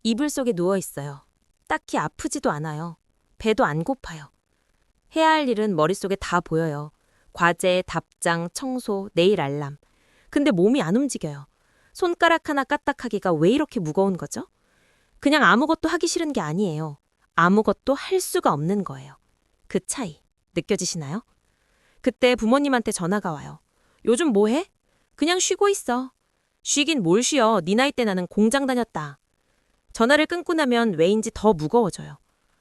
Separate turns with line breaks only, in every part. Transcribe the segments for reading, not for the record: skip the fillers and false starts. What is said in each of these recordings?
이불 속에 누워 있어요. 딱히 아프지도 않아요. 배도 안 고파요. 해야 할 일은 머릿속에 다 보여요. 과제, 답장, 청소, 내일 알람. 근데 몸이 안 움직여요. 손가락 하나 까딱하기가 왜 이렇게 무거운 거죠? 그냥 아무것도 하기 싫은 게 아니에요. 아무것도 할 수가 없는 거예요. 그 차이 느껴지시나요? 그때 부모님한테 전화가 와요. 요즘 뭐 해? 그냥 쉬고 있어. 쉬긴 뭘 쉬어. 네 나이 때 나는 공장 다녔다. 전화를 끊고 나면 왜인지 더 무거워져요.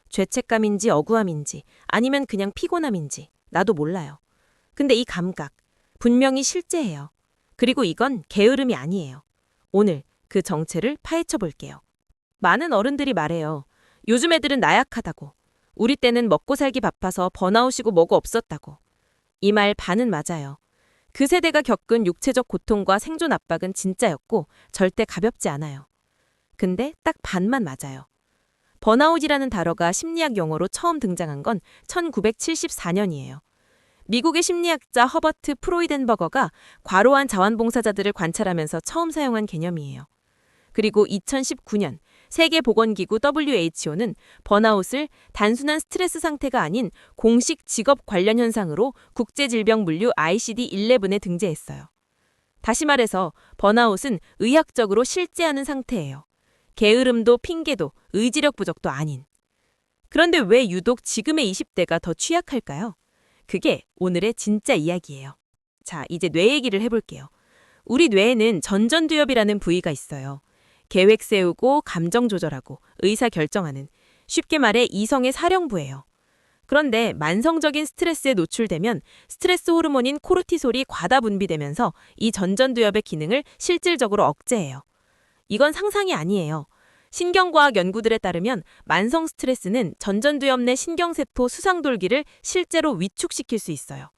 죄책감인지 억울함인지 아니면 그냥 피곤함인지 나도 몰라요. 근데 이 감각 분명히 실제예요. 그리고 이건 게으름이 아니에요. 오늘 그 정체를 파헤쳐 볼게요. 많은 어른들이 말해요. 요즘 애들은 나약하다고. 우리 때는 먹고 살기 바빠서 번아웃이고 뭐고 없었다고. 이 말 반은 맞아요. 그 세대가 겪은 육체적 고통과 생존 압박은 진짜였고 절대 가볍지 않아요. 근데 딱 반만 맞아요. 번아웃이라는 단어가 심리학 용어로 처음 등장한 건 1974년이에요. 미국의 심리학자 허버트 프로이덴버거가 과로한 자원봉사자들을 관찰하면서 처음 사용한 개념이에요. 그리고 2019년 세계보건기구 WHO는 번아웃을 단순한 스트레스 상태가 아닌 공식 직업 관련 현상으로 국제질병물류 ICD-11에 등재했어요. 다시 말해서 번아웃은 의학적으로 실제하는 상태예요. 게으름도 핑계도 의지력 부족도 아닌. 그런데 왜 유독 지금의 20대가 더 취약할까요? 그게 오늘의 진짜 이야기예요. 자, 이제 뇌 얘기를 해볼게요. 우리 뇌에는 전전두엽이라는 부위가 있어요. 계획 세우고 감정 조절하고 의사 결정하는, 쉽게 말해 이성의 사령부예요. 그런데 만성적인 스트레스에 노출되면 스트레스 호르몬인 코르티솔이 과다 분비되면서 이 전전두엽의 기능을 실질적으로 억제해요. 이건 상상이 아니에요. 신경과학 연구들에 따르면 만성 스트레스는 전전두엽 내 신경세포 수상돌기를 실제로 위축시킬 수 있어요.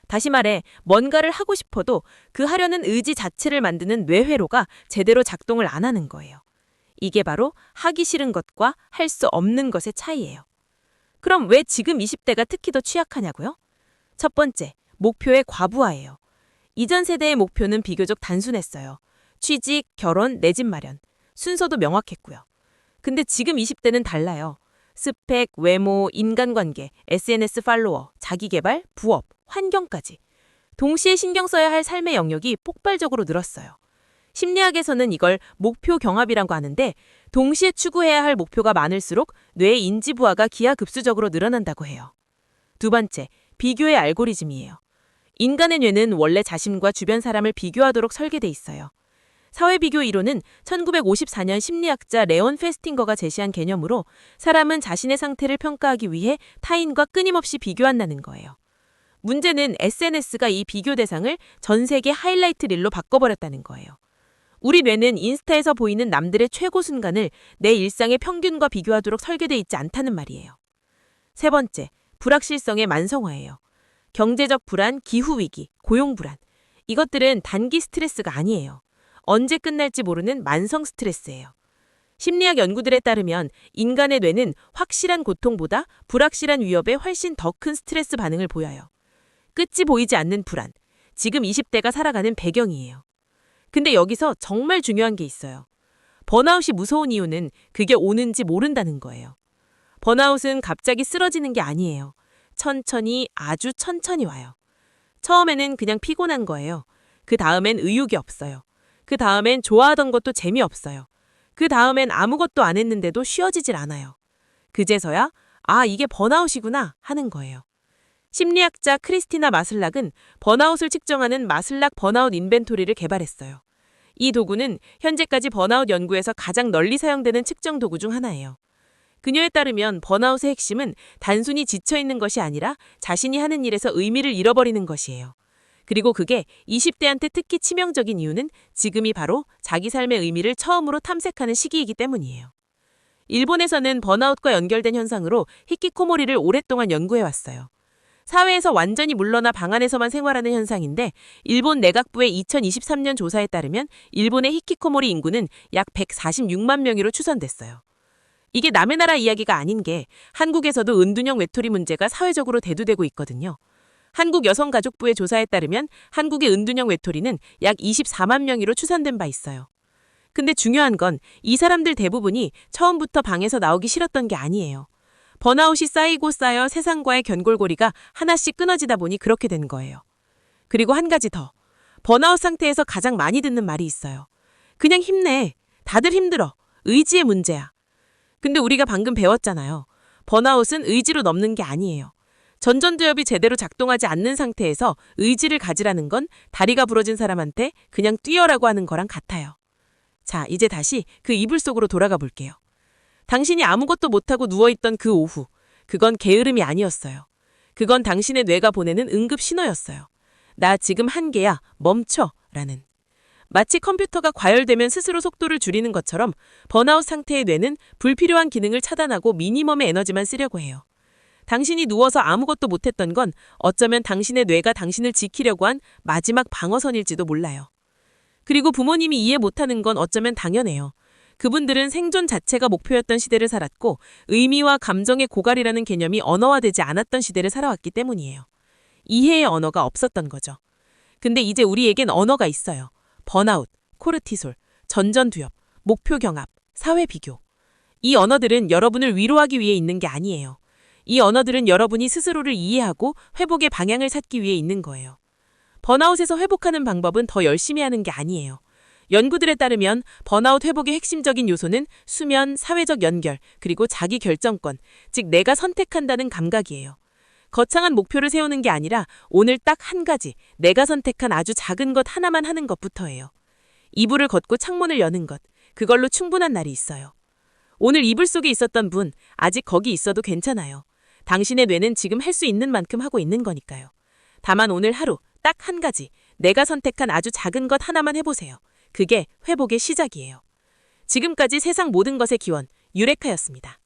다시 말해 뭔가를 하고 싶어도 그 하려는 의지 자체를 만드는 뇌회로가 제대로 작동을 안 하는 거예요. 이게 바로 하기 싫은 것과 할 수 없는 것의 차이예요. 그럼 왜 지금 20대가 특히 더 취약하냐고요? 첫 번째, 목표의 과부하예요. 이전 세대의 목표는 비교적 단순했어요. 취직, 결혼, 내 집 마련. 순서도 명확했고요. 근데 지금 20대는 달라요. 스펙, 외모, 인간관계, SNS 팔로워, 자기개발, 부업, 환경까지. 동시에 신경 써야 할 삶의 영역이 폭발적으로 늘었어요. 심리학에서는 이걸 목표 경합이라고 하는데 동시에 추구해야 할 목표가 많을수록 뇌의 인지 부하가 기하급수적으로 늘어난다고 해요. 두 번째, 비교의 알고리즘이에요. 인간의 뇌는 원래 자신과 주변 사람을 비교하도록 설계돼 있어요. 사회비교 이론은 1954년 심리학자 레온 페스팅거가 제시한 개념으로 사람은 자신의 상태를 평가하기 위해 타인과 끊임없이 비교한다는 거예요. 문제는 SNS가 이 비교 대상을 전 세계 하이라이트 릴로 바꿔버렸다는 거예요. 우리 뇌는 인스타에서 보이는 남들의 최고 순간을 내 일상의 평균과 비교하도록 설계돼 있지 않다는 말이에요. 세 번째, 불확실성의 만성화예요. 경제적 불안, 기후위기, 고용불안. 이것들은 단기 스트레스가 아니에요. 언제 끝날지 모르는 만성 스트레스예요. 심리학 연구들에 따르면 인간의 뇌는 확실한 고통보다 불확실한 위협에 훨씬 더 큰 스트레스 반응을 보여요. 끝이 보이지 않는 불안. 지금 20대가 살아가는 배경이에요. 근데 여기서 정말 중요한 게 있어요. 번아웃이 무서운 이유는 그게 오는지 모른다는 거예요. 번아웃은 갑자기 쓰러지는 게 아니에요. 천천히, 아주 천천히 와요. 처음에는 그냥 피곤한 거예요. 그 다음엔 의욕이 없어요. 그 다음엔 좋아하던 것도 재미없어요. 그 다음엔 아무것도 안 했는데도 쉬어지질 않아요. 그제서야 아, 이게 번아웃이구나 하는 거예요. 심리학자 크리스티나 마슬락은 번아웃을 측정하는 마슬락 번아웃 인벤토리를 개발했어요. 이 도구는 현재까지 번아웃 연구에서 가장 널리 사용되는 측정 도구 중 하나예요. 그녀에 따르면 번아웃의 핵심은 단순히 지쳐있는 것이 아니라 자신이 하는 일에서 의미를 잃어버리는 것이에요. 그리고 그게 20대한테 특히 치명적인 이유는 지금이 바로 자기 삶의 의미를 처음으로 탐색하는 시기이기 때문이에요. 일본에서는 번아웃과 연결된 현상으로 히키코모리를 오랫동안 연구해왔어요. 사회에서 완전히 물러나 방 안에서만 생활하는 현상인데 일본 내각부의 2023년 조사에 따르면 일본의 히키코모리 인구는 약 146만 명으로 추산됐어요. 이게 남의 나라 이야기가 아닌 게 한국에서도 은둔형 외톨이 문제가 사회적으로 대두되고 있거든요. 한국여성가족부의 조사에 따르면 한국의 은둔형 외톨이는 약 24만 명으로 추산된 바 있어요.
근데 중요한 건 이 사람들 대부분이 처음부터 방에서 나오기 싫었던 게 아니에요. 번아웃이 쌓이고 쌓여 세상과의 견골고리가 하나씩 끊어지다 보니 그렇게 된 거예요. 그리고 한 가지 더. 번아웃 상태에서 가장 많이 듣는 말이 있어요. 그냥 힘내. 다들 힘들어. 의지의 문제야. 근데 우리가 방금 배웠잖아요. 번아웃은 의지로 넘는 게 아니에요. 전전두엽이 제대로 작동하지 않는 상태에서 의지를 가지라는 건 다리가 부러진 사람한테 그냥 뛰어라고 하는 거랑 같아요. 자, 이제 다시 그 이불 속으로 돌아가 볼게요. 당신이 아무것도 못하고 누워있던 그 오후, 그건 게으름이 아니었어요. 그건 당신의 뇌가 보내는 응급 신호였어요. 나 지금 한계야, 멈춰 라는. 마치 컴퓨터가 과열되면 스스로 속도를 줄이는 것처럼 번아웃 상태의 뇌는 불필요한 기능을 차단하고 미니멈의 에너지만 쓰려고 해요. 당신이 누워서 아무것도 못했던 건 어쩌면 당신의 뇌가 당신을 지키려고 한 마지막 방어선일지도 몰라요. 그리고 부모님이 이해 못하는 건 어쩌면 당연해요. 그분들은 생존 자체가 목표였던 시대를 살았고 의미와 감정의 고갈이라는 개념이 언어화되지 않았던 시대를 살아왔기 때문이에요. 이해의 언어가 없었던 거죠. 근데 이제 우리에겐 언어가 있어요. 번아웃, 코르티솔, 전전두엽, 목표 경합, 사회 비교. 이 언어들은 여러분을 위로하기 위해 있는 게 아니에요. 이 언어들은 여러분이 스스로를 이해하고 회복의 방향을 찾기 위해 있는 거예요. 번아웃에서 회복하는 방법은 더 열심히 하는 게 아니에요. 연구들에 따르면 번아웃 회복의 핵심적인 요소는 수면, 사회적 연결, 그리고 자기 결정권, 즉 내가 선택한다는 감각이에요. 거창한 목표를 세우는 게 아니라 오늘 딱 한 가지, 내가 선택한 아주 작은 것 하나만 하는 것부터예요. 이불을 걷고 창문을 여는 것, 그걸로 충분한 날이 있어요. 오늘 이불 속에 있었던 분, 아직 거기 있어도 괜찮아요. 당신의 뇌는 지금 할 수 있는 만큼 하고 있는 거니까요. 다만 오늘 하루, 딱 한 가지, 내가 선택한 아주 작은 것 하나만 해보세요. 그게 회복의 시작이에요. 지금까지 세상 모든 것의 기원, 유레카였습니다.